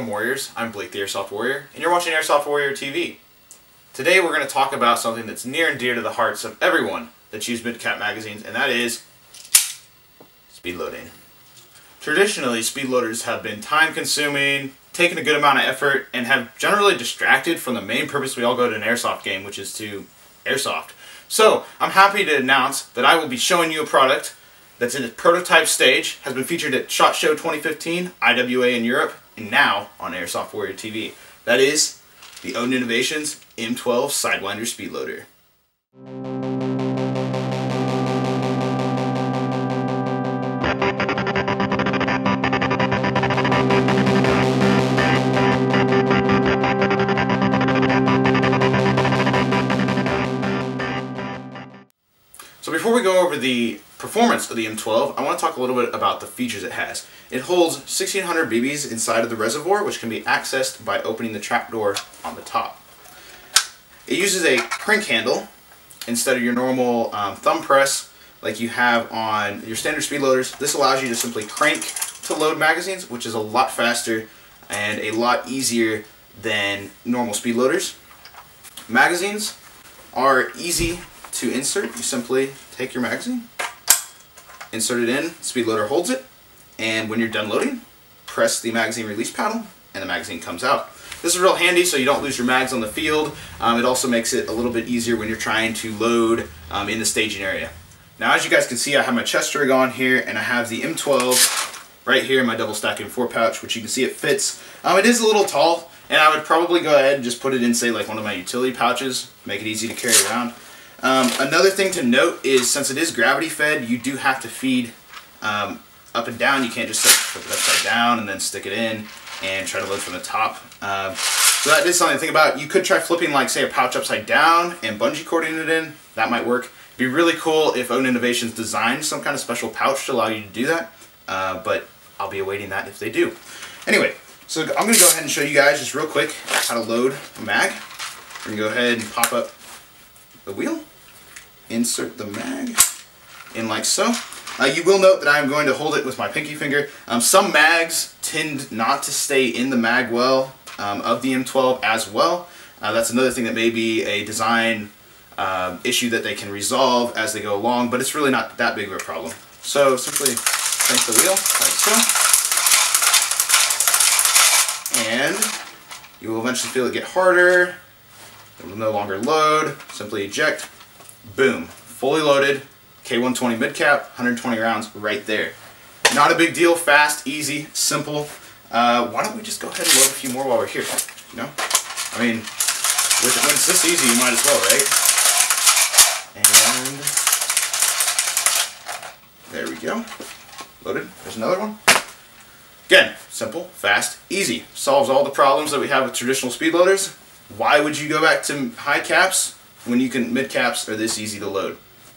Welcome Warriors, I'm Blake the Airsoft Warrior, and you're watching Airsoft Warrior TV. Today we're going to talk about something that's near and dear to the hearts of everyone that uses mid-cap magazines, and that is speed loading. Traditionally, speed loaders have been time-consuming, taken a good amount of effort, and have generally distracted from the main purpose we all go to an airsoft game, which is to airsoft. So, I'm happy to announce that I will be showing you a product that's in its prototype stage, has been featured at SHOT Show 2015, IWA in Europe, and now on Airsoft Warrior TV. That is the Odin Innovations M12 Sidewinder Speedloader. So before we go over the performance of the M12, I want to talk a little bit about the features it has. It holds 1600 BBs inside of the reservoir, which can be accessed by opening the trapdoor on the top. It uses a crank handle instead of your normal thumb press like you have on your standard speed loaders. This allows you to simply crank to load magazines, which is a lot faster and a lot easier than normal speed loaders. Magazines are easy to insert. You simply take your magazine, insert it in, speed loader holds it, and when you're done loading, press the magazine release paddle and the magazine comes out. This is real handy so you don't lose your mags on the field. It also makes it a little bit easier when you're trying to load in the staging area. Now, as you guys can see, I have my chest rig on here and I have the M12 right here in my double stack M4 pouch, which you can see it fits. It is a little tall, and I would probably go ahead and just put it in, say, like one of my utility pouches, make it easy to carry around. Another thing to note is, since it is gravity fed, you do have to feed up and down. You can't just flip it upside down and then stick it in and try to load from the top. So that is something to think about. You could try flipping, like, say, a pouch upside down and bungee cording it in. That might work. It'd be really cool if Odin Innovations designed some kind of special pouch to allow you to do that, but I'll be awaiting that if they do. Anyway, so I'm going to go ahead and show you guys just real quick how to load a mag. We're going to go ahead and pop up the wheel, insert the mag in like so. You will note that I'm going to hold it with my pinky finger. Some mags tend not to stay in the mag well of the M12 as well. That's another thing that may be a design issue that they can resolve as they go along, but it's really not that big of a problem. So simply crank the wheel like so, and you will eventually feel it get harder. It will no longer load. Simply eject. Boom. Fully loaded. K120 mid-cap, 120 rounds right there. Not a big deal. Fast, easy, simple. Why don't we just go ahead and load a few more while we're here? You know? I mean, when it's this easy, you might as well, right? And there we go. Loaded. There's another one. Again, simple, fast, easy. Solves all the problems that we have with traditional speed loaders. Why would you go back to high caps when you can mid caps are this easy to load?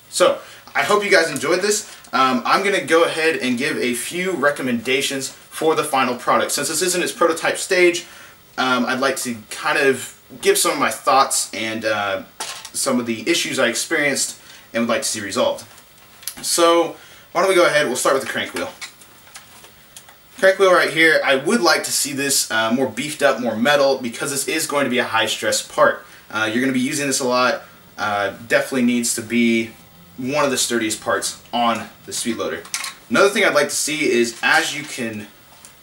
So, I hope you guys enjoyed this. I'm going to go ahead and give a few recommendations for the final product. Since this is in its prototype stage, I'd like to kind of give some of my thoughts and some of the issues I experienced and would like to see resolved. So, why don't we go ahead, we'll start with the crank wheel. Crank wheel right here, I would like to see this more beefed up, more metal, because this is going to be a high stress part. You're going to be using this a lot. Definitely needs to be one of the sturdiest parts on the speed loader. Another thing I'd like to see is, as you can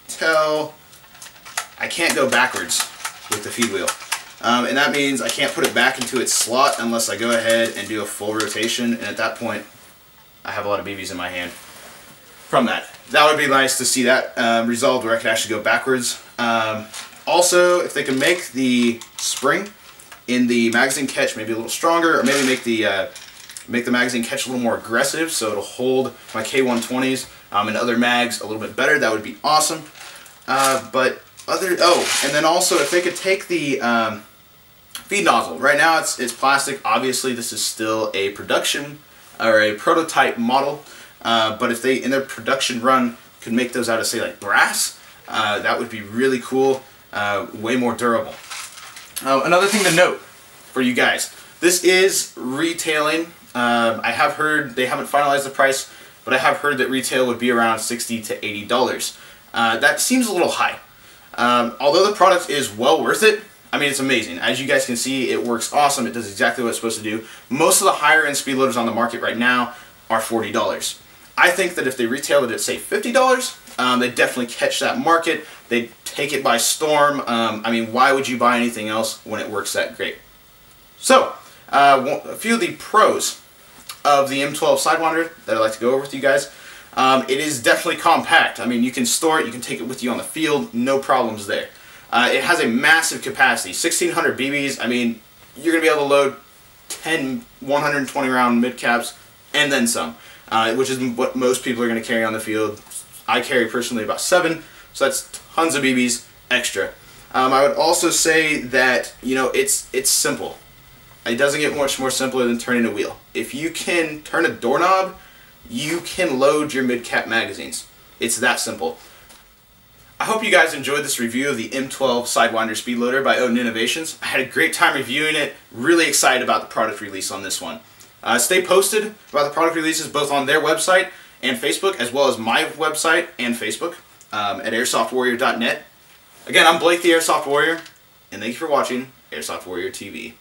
tell, I can't go backwards with the feed wheel. And that means I can't put it back into its slot unless I go ahead and do a full rotation, and at that point I have a lot of BBs in my hand from that. That would be nice to see that resolved where I could actually go backwards. Also, if they can make the spring in the magazine catch maybe a little stronger, or maybe make the magazine catch a little more aggressive so it'll hold my K120s and other mags a little bit better, that would be awesome. And then also if they could take the feed nozzle. Right now it's plastic. Obviously this is still a production or a prototype model, but if they in their production run could make those out of, say, like brass, that would be really cool, way more durable. Another thing to note for you guys, this is retailing. I have heard they haven't finalized the price, but I have heard that retail would be around $60 to $80. That seems a little high. Although the product is well worth it, I mean, it's amazing. As you guys can see, it works awesome. It does exactly what it's supposed to do. Most of the higher end speed loaders on the market right now are $40. I think that if they retailed it at, say, $50, they definitely catch that market. They take it by storm. I mean, why would you buy anything else when it works that great? So, a few of the pros of the M12 Sidewinder that I'd like to go over with you guys. It is definitely compact. I mean, you can store it, you can take it with you on the field, no problems there. It has a massive capacity, 1,600 BBs. I mean, you're going to be able to load 10 120 round mid-caps and then some, which is what most people are going to carry on the field. I carry personally about 7, so that's tons of BBs extra. I would also say that, you know, it's simple. It doesn't get much more simpler than turning a wheel. If you can turn a doorknob, you can load your mid-cap magazines. It's that simple. I hope you guys enjoyed this review of the M12 Sidewinder Speedloader by Odin Innovations. I had a great time reviewing it. Really excited about the product release on this one. Stay posted about the product releases both on their website and Facebook, as well as my website and Facebook at airsoftwarrior.net. Again, I'm Blake the Airsoft Warrior, and thank you for watching Airsoft Warrior TV.